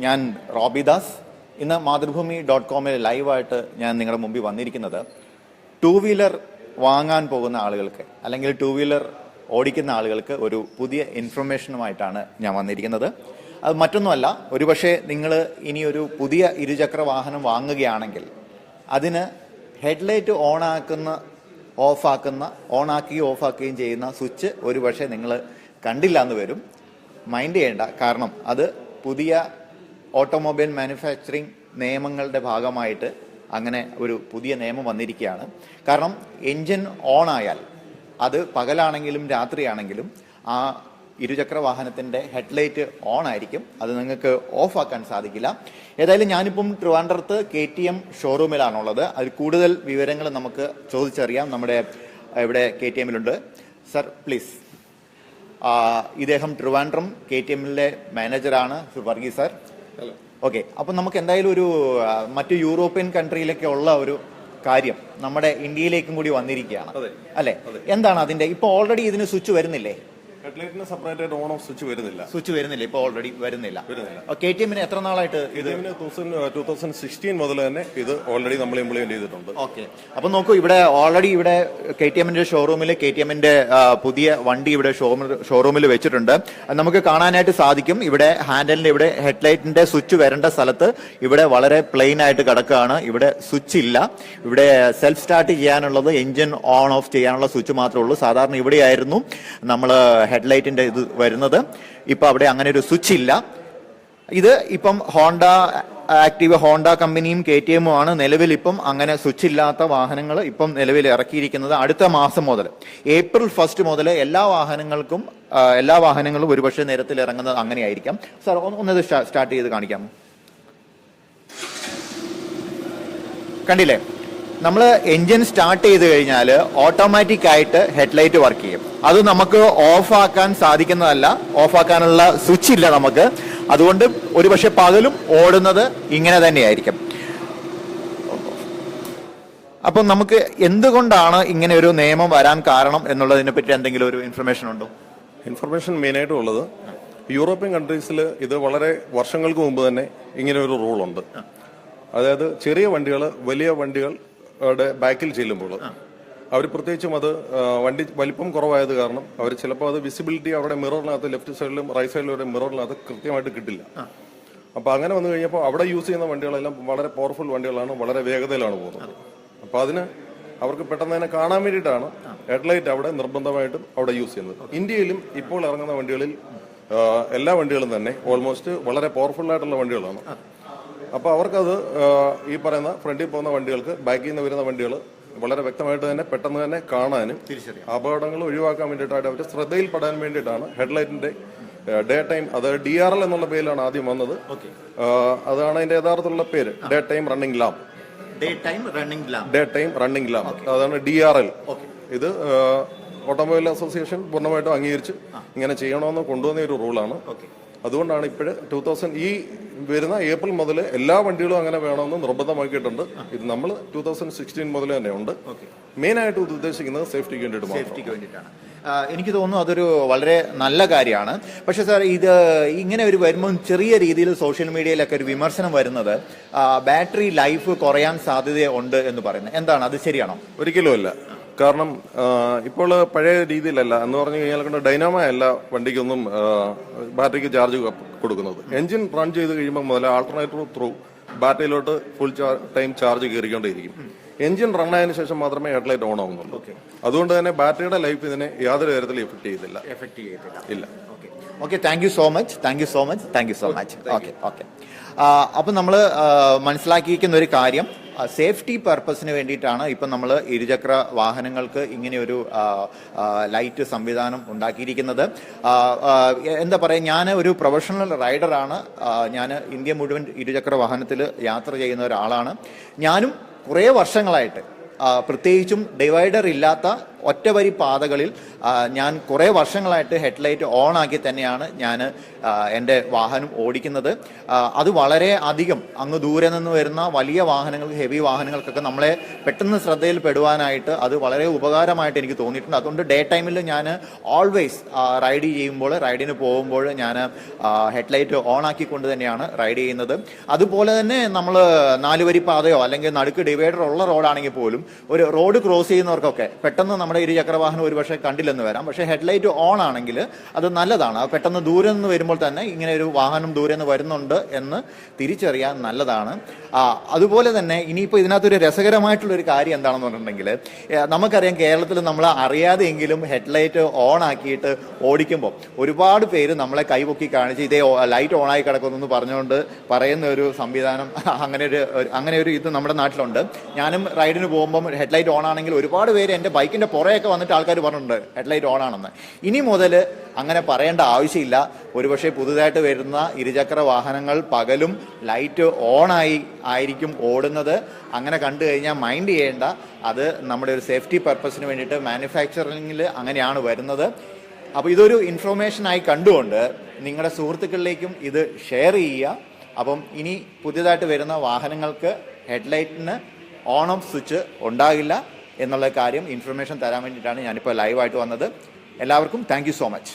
ഞാൻ റോബിദാസ്. ഇന്ന് മാതൃഭൂമി.comൽ ലൈവായിട്ട് ഞാൻ നിങ്ങളുടെ മുമ്പിൽ വന്നിരിക്കുന്നത് ടൂ വീലർ വാങ്ങാൻ പോകുന്ന ആളുകൾക്ക് അല്ലെങ്കിൽ ടൂ വീലർ ഓടിക്കുന്ന ആളുകൾക്ക് ഒരു പുതിയ ഇൻഫർമേഷനുമായിട്ടാണ് ഞാൻ വന്നിരിക്കുന്നത്. അത് മറ്റൊന്നുമല്ല, ഒരുപക്ഷെ നിങ്ങൾ ഇനിയൊരു പുതിയ ഇരുചക്ര വാഹനം വാങ്ങുകയാണെങ്കിൽ അതിന് ഹെഡ്ലൈറ്റ് ഓണാക്കുകയും ഓഫാക്കുകയും ചെയ്യുന്ന സ്വിച്ച് ഒരുപക്ഷെ നിങ്ങൾ കണ്ടില്ല എന്ന് വരും. മൈൻഡ് ചെയ്യേണ്ട, കാരണം അത് പുതിയ ഓട്ടോമൊബൈൽ മാനുഫാക്ചറിങ് നിയമങ്ങളുടെ ഭാഗമായിട്ട് അങ്ങനെ ഒരു പുതിയ നിയമം വന്നിരിക്കുകയാണ്. കാരണം എൻജിൻ ഓൺ ആയാൽ അത് പകലാണെങ്കിലും രാത്രിയാണെങ്കിലും ആ ഇരുചക്ര വാഹനത്തിൻ്റെ ഹെഡ്ലൈറ്റ് ഓൺ ആയിരിക്കും, അത് നിങ്ങൾക്ക് ഓഫാക്കാൻ സാധിക്കില്ല. ഏതായാലും ഞാനിപ്പം ട്രിവാൻഡ്രത്ത് KTM ഷോറൂമിലാണുള്ളത്. അതിൽ കൂടുതൽ വിവരങ്ങൾ നമുക്ക് ചോദിച്ചറിയാം. നമ്മുടെ ഇവിടെ KTMലുണ്ട്. Sir please. ഇദ്ദേഹം ട്രിവാൻഡ്രം KTMലെ മാനേജറാണ്, വർഗീസ് സാർ. ഓക്കെ, അപ്പം നമുക്ക് എന്തായാലും ഒരു മറ്റു യൂറോപ്യൻ കൺട്രിയിലൊക്കെ ഉള്ള ഒരു കാര്യം നമ്മുടെ ഇന്ത്യയിലേക്കും കൂടി വന്നിരിക്കുകയാണ് അല്ലേ? എന്താണ് അതിന്റെ ഇപ്പൊ ഓൾറെഡി ഇതിന് സ്വിച്ച് വരുന്നില്ലേ? ഹെഡ്ലൈറ്റിന് സെപ്പറേറ്റ് ആയിട്ട് ഓൺ ഓഫ് സ്വിച്ച് വരുന്നില്ല. ഇപ്പൊ ഓൾറെഡി വരുന്നില്ല. KTMന് എത്ര നാളായിട്ട് ഇത്? 2016 മുതൽ തന്നെ ഇത് ഓൾറെഡി നമ്മൾ ഇംപ്ലിമെന്റ് ചെയ്തിട്ടുണ്ട്. ഓക്കെ, അപ്പൊ നോക്കൂ, ഇവിടെ ഓൾറെഡി ഇവിടെ KTMന്റെ ഷോറൂമിൽ KTMന്റെ പുതിയ വണ്ടി ഇവിടെ ഷോറൂമിൽ വെച്ചിട്ടുണ്ട്. നമുക്ക് കാണാനായിട്ട് സാധിക്കും. ഇവിടെ ഹാൻഡലിന്റെ ഇവിടെ ഹെഡ്ലൈറ്റിന്റെ സ്വിച്ച് വരേണ്ട സ്ഥലത്ത് ഇവിടെ വളരെ പ്ലെയിൻ ആയിട്ട് കിടക്കുകയാണ്. ഇവിടെ സ്വിച്ച് ഇല്ല. ഇവിടെ സെൽഫ് സ്റ്റാർട്ട് ചെയ്യാനുള്ളത് എഞ്ചിൻ ഓൺ ഓഫ് ചെയ്യാനുള്ള സ്വിച്ച് മാത്രമേ ഉള്ളൂ. സാധാരണ ഇവിടെയായിരുന്നു നമ്മൾ ഹെഡ്ലൈറ്റിന്റെ ഇത് വരുന്നത്. ഇപ്പൊ അവിടെ അങ്ങനെ ഒരു സ്വിച്ച് ഇല്ല. ഇത് ഇപ്പം ഹോണ്ട കമ്പനിയും KTMും ആണ് നിലവിൽ ഇപ്പം അങ്ങനെ സ്വിച്ച് ഇല്ലാത്ത വാഹനങ്ങൾ ഇപ്പം നിലവിൽ ഇറക്കിയിരിക്കുന്നത്. അടുത്ത മാസം മുതൽ April 1 മുതൽ എല്ലാ വാഹനങ്ങളും ഒരുപക്ഷെ നിരത്തിൽ ഇറങ്ങുന്നത് അങ്ങനെയായിരിക്കാം. സാർ ഒന്നത് സ്റ്റാർട്ട് ചെയ്ത് കാണിക്കാം. കണ്ടില്ലേ, നമ്മൾ എൻജിൻ സ്റ്റാർട്ട് ചെയ്ത് കഴിഞ്ഞാൽ ഓട്ടോമാറ്റിക് ആയിട്ട് ഹെഡ്ലൈറ്റ് വർക്ക് ചെയ്യും. അത് നമുക്ക് ഓഫാക്കാൻ സാധിക്കുന്നതല്ല, ഓഫാക്കാനുള്ള സ്വിച്ച് ഇല്ല നമുക്ക്. അതുകൊണ്ട് ഒരുപക്ഷെ പകലും ഓടുന്നത് ഇങ്ങനെ തന്നെയായിരിക്കും. അപ്പം നമുക്ക് എന്തുകൊണ്ടാണ് ഇങ്ങനെ ഒരു നിയമം വരാൻ കാരണം എന്നുള്ളതിനെ പറ്റി എന്തെങ്കിലും ഒരു ഇൻഫർമേഷൻ ഉണ്ടോ? ഇൻഫർമേഷൻ മെയിനായിട്ട് ഉള്ളത്, യൂറോപ്യൻ കൺട്രീസിൽ ഇത് വളരെ വർഷങ്ങൾക്ക് മുമ്പ് തന്നെ ഇങ്ങനെ ഒരു റൂളുണ്ട്. അതായത് ചെറിയ വണ്ടികൾ വലിയ വണ്ടികളുടെ ബാക്കിൽ ചെല്ലുമ്പോൾ അവർ പ്രത്യേകിച്ചും അത് വണ്ടി വലിപ്പം കുറവായത് കാരണം അവർ ചിലപ്പോൾ അത് വിസിബിലിറ്റി അവരുടെ മിററിനകത്ത് ലെഫ്റ്റ് സൈഡിലും റൈറ്റ് സൈഡിലും മിററിനകത്ത് കൃത്യമായിട്ട് കിട്ടില്ല. അപ്പോൾ അങ്ങനെ വന്നു കഴിഞ്ഞപ്പോൾ അവിടെ യൂസ് ചെയ്യുന്ന വണ്ടികളെല്ലാം വളരെ പവർഫുൾ വണ്ടികളാണ്, വളരെ വേഗതയിലാണ് പോകുന്നത്. അപ്പോൾ അതിന് അവർക്ക് പെട്ടെന്ന് തന്നെ കാണാൻ വേണ്ടിയിട്ടാണ് ഹെഡ്ലൈറ്റ് അവിടെ നിർബന്ധമായിട്ടും അവിടെ യൂസ് ചെയ്യുന്നത്. ഇന്ത്യയിലും ഇപ്പോൾ ഇറങ്ങുന്ന വണ്ടികളിൽ എല്ലാ വണ്ടികളും തന്നെ ഓൾമോസ്റ്റ് വളരെ പവർഫുൾ ആയിട്ടുള്ള വണ്ടികളാണ്. അപ്പോൾ അവർക്കത് ഈ പറയുന്ന ഫ്രണ്ടിൽ പോകുന്ന വണ്ടികൾക്ക് ബാക്കിൽ നിന്ന് വരുന്ന വണ്ടികൾ വളരെ വ്യക്തമായിട്ട് തന്നെ പെട്ടെന്ന് തന്നെ കാണാനും അപകടങ്ങൾ ഒഴിവാക്കാൻ വേണ്ടിയിട്ടായിട്ട് അവർ ശ്രദ്ധയിൽപ്പെടാൻ വേണ്ടിയിട്ടാണ് ഹെഡ്ലൈറ്റിന്റെ ഡേ ടൈം, അത് DRL എന്നുള്ള പേരിലാണ് ആദ്യം വന്നത്. അതാണ് അതിന്റെ യഥാർത്ഥത്തിലുള്ള പേര്, ഡേ ടൈം റണ്ണിംഗ് ലാമ്പ്. അതാണ് DRL. ഇത് ഓട്ടോമൊബൈൽ അസോസിയേഷൻ പൂർണ്ണമായിട്ടും അംഗീകരിച്ച് ഇങ്ങനെ ചെയ്യണമെന്ന് കൊണ്ടുവന്ന ഒരു റൂളാണ്. അതുകൊണ്ടാണ് ഇപ്പോഴ് ഈ വരുന്ന April മുതൽ എല്ലാ വണ്ടികളും അങ്ങനെ വേണമെന്ന് നിർബന്ധമാക്കിയിട്ടുണ്ട്. ഇത് നമ്മൾ 2016 മുതൽ തന്നെ ഉണ്ട്. മെയിനായിട്ട് ഉദ്ദേശിക്കുന്നത് സേഫ്റ്റിക്ക് വേണ്ടിയിട്ടാണ്. എനിക്ക് തോന്നുന്നു അതൊരു വളരെ നല്ല കാര്യമാണ്. പക്ഷെ സാർ, ഇത് ഇങ്ങനെ ഒരു വരുമ്പോൾ ചെറിയ രീതിയിൽ സോഷ്യൽ മീഡിയയിലൊക്കെ ഒരു വിമർശനം വരുന്നത് ബാറ്ററി ലൈഫ് കുറയാൻ സാധ്യതയുണ്ട് എന്ന് പറയുന്നത്, എന്താണ് അത് ശരിയാണോ? ഒരിക്കലും അല്ല. കാരണം ഇപ്പോൾ പഴയ രീതിയിലല്ല എന്ന് പറഞ്ഞു കഴിഞ്ഞാൽ കൊണ്ട് ഡൈനാമോ അല്ല വണ്ടിക്കൊന്നും ബാറ്ററിക്ക് ചാർജ് കൊടുക്കുന്നത്. എൻജിൻ റൺ ചെയ്ത് കഴിയുമ്പോൾ മുതൽ ആൾട്ടർനേറ്റർ ത്രൂ ബാറ്ററിയിലോട്ട് ഫുൾ ടൈം ചാർജ് കയറിക്കൊണ്ടേയിരിക്കും. എൻജിൻ റൺ ആയതിനു ശേഷം മാത്രമേ ഹെഡ്ലൈറ്റ് ഓൺ ആവുന്നുള്ളൂ. അതുകൊണ്ട് തന്നെ ബാറ്ററിയുടെ ലൈഫ് ഇതിനെ യാതൊരു തരത്തിലും എഫക്ട് ചെയ്തില്ല. Okay, thank you so much. Okay. അപ്പം നമ്മൾ മനസ്സിലാക്കിയിരിക്കുന്ന ഒരു കാര്യം, സേഫ്റ്റി പർപ്പസിന് വേണ്ടിയിട്ടാണ് ഇപ്പം നമ്മൾ ഇരുചക്ര വാഹനങ്ങൾക്ക് ഇങ്ങനെയൊരു ലൈറ്റ് സംവിധാനം ഉണ്ടാക്കിയിരിക്കുന്നത്. എന്താ പറയുക, ഞാൻ ഒരു പ്രൊഫഷണൽ റൈഡറാണ്. ഞാൻ ഇന്ത്യ മുഴുവൻ ഇരുചക്ര വാഹനത്തിൽ യാത്ര ചെയ്യുന്ന ഒരാളാണ്. ഞാനും കുറേ വർഷങ്ങളായിട്ട് പ്രത്യേകിച്ചും ഡിവൈഡർ ഇല്ലാത്ത ഒറ്റവരി പാതകളിൽ ഞാൻ കുറേ വർഷങ്ങളായിട്ട് ഹെഡ്ലൈറ്റ് ഓൺ ആക്കി തന്നെയാണ് ഞാൻ എൻ്റെ വാഹനം ഓടിക്കുന്നത്. അത് വളരെ അധികം അങ്ങ് ദൂരെ നിന്ന് വരുന്ന വലിയ വാഹനങ്ങൾക്ക്, ഹെവി വാഹനങ്ങൾക്കൊക്കെ നമ്മളെ പെട്ടെന്ന് ശ്രദ്ധയിൽ പെടുവാനായിട്ട് അത് വളരെ ഉപകാരമായിട്ട് എനിക്ക് തോന്നിയിട്ടുണ്ട്. അതുകൊണ്ട് ഡേ ടൈമിൽ ഞാൻ ഓൾവേസ് റൈഡിന് പോകുമ്പോൾ ഞാൻ ഹെഡ്ലൈറ്റ് ഓൺ ആക്കിക്കൊണ്ട് തന്നെയാണ് റൈഡ് ചെയ്യുന്നത്. അതുപോലെ തന്നെ നമ്മൾ 4 വരി പാതയോ അല്ലെങ്കിൽ നടുക്ക് ഡിവൈഡർ ഉള്ള റോഡാണെങ്കിൽ പോലും ഒരു റോഡ് ക്രോസ് ചെയ്യുന്നവർക്കൊക്കെ പെട്ടെന്ന് നമ്മുടെ ഇരുചക്രവാഹനം ഒരുപക്ഷെ കണ്ടില്ലെന്ന് വരാം. പക്ഷേ ഹെഡ്ലൈറ്റ് ഓൺ ആണെങ്കിൽ അത് നല്ലതാണ്. പെട്ടെന്ന് ദൂരെ നിന്ന് വരുമ്പോൾ തന്നെ ഇങ്ങനെ ഒരു വാഹനം ദൂരെ നിന്ന് വരുന്നുണ്ട് എന്ന് തിരിച്ചറിയാൻ നല്ലതാണ്. അതുപോലെ തന്നെ ഇനിയിപ്പോൾ ഇതിനകത്തൊരു രസകരമായിട്ടുള്ളൊരു കാര്യം എന്താണെന്ന് പറഞ്ഞിട്ടുണ്ടെങ്കിൽ, നമുക്കറിയാം കേരളത്തിൽ നമ്മൾ അറിയാതെയെങ്കിലും ഹെഡ്ലൈറ്റ് ഓൺ ആക്കിയിട്ട് ഓടിക്കുമ്പോൾ ഒരുപാട് പേര് നമ്മളെ കൈപൊക്കി കാണിച്ച് ഇതേ ലൈറ്റ് ഓണായി കിടക്കുമെന്ന് പറഞ്ഞുകൊണ്ട് പറയുന്ന ഒരു സംവിധാനം, അങ്ങനെ ഒരു ഇത് നമ്മുടെ നാട്ടിലുണ്ട്. ഞാനും റൈഡിന് പോകുമ്പം ഹെഡ്ലൈറ്റ് ഓൺ ആണെങ്കിൽ ഒരുപാട് പേര് എൻ്റെ ബൈക്കിൻ്റെ പുറയൊക്കെ വന്നിട്ട് ആൾക്കാർ പറഞ്ഞിട്ടുണ്ട് ഹെഡ്ലൈറ്റ് ഓൺ ആണെന്ന്. ഇനി മുതൽ അങ്ങനെ പറയേണ്ട ആവശ്യമില്ല. ഒരുപക്ഷെ പുതുതായിട്ട് വരുന്ന ഇരുചക്ര വാഹനങ്ങൾ പകലും ലൈറ്റ് ആയിരിക്കും ഓടുന്നത്. അങ്ങനെ കണ്ടു കഴിഞ്ഞാൽ മൈൻഡ് ചെയ്യേണ്ട. അത് നമ്മുടെ ഒരു സേഫ്റ്റി പർപ്പസിന് വേണ്ടിയിട്ട് മാനുഫാക്ചറിങ്ങിൽ അങ്ങനെയാണ് വരുന്നത്. അപ്പോൾ ഇതൊരു ഇൻഫർമേഷനായി കണ്ടുകൊണ്ട് നിങ്ങളുടെ സുഹൃത്തുക്കളിലേക്കും ഇത് ഷെയർ ചെയ്യുക. അപ്പം ഇനി പുതിയതായിട്ട് വരുന്ന വാഹനങ്ങൾക്ക് ഹെഡ്ലൈറ്റിന് ഓൺ ഓഫ് സ്വിച്ച് ഉണ്ടാകില്ല എന്നുള്ള കാര്യം ഇൻഫർമേഷൻ തരാൻ വേണ്ടിയിട്ടാണ് ഞാനിപ്പോൾ ലൈവായിട്ട് വന്നത്. എല്ലാവർക്കും താങ്ക് യു സോ മച്ച്.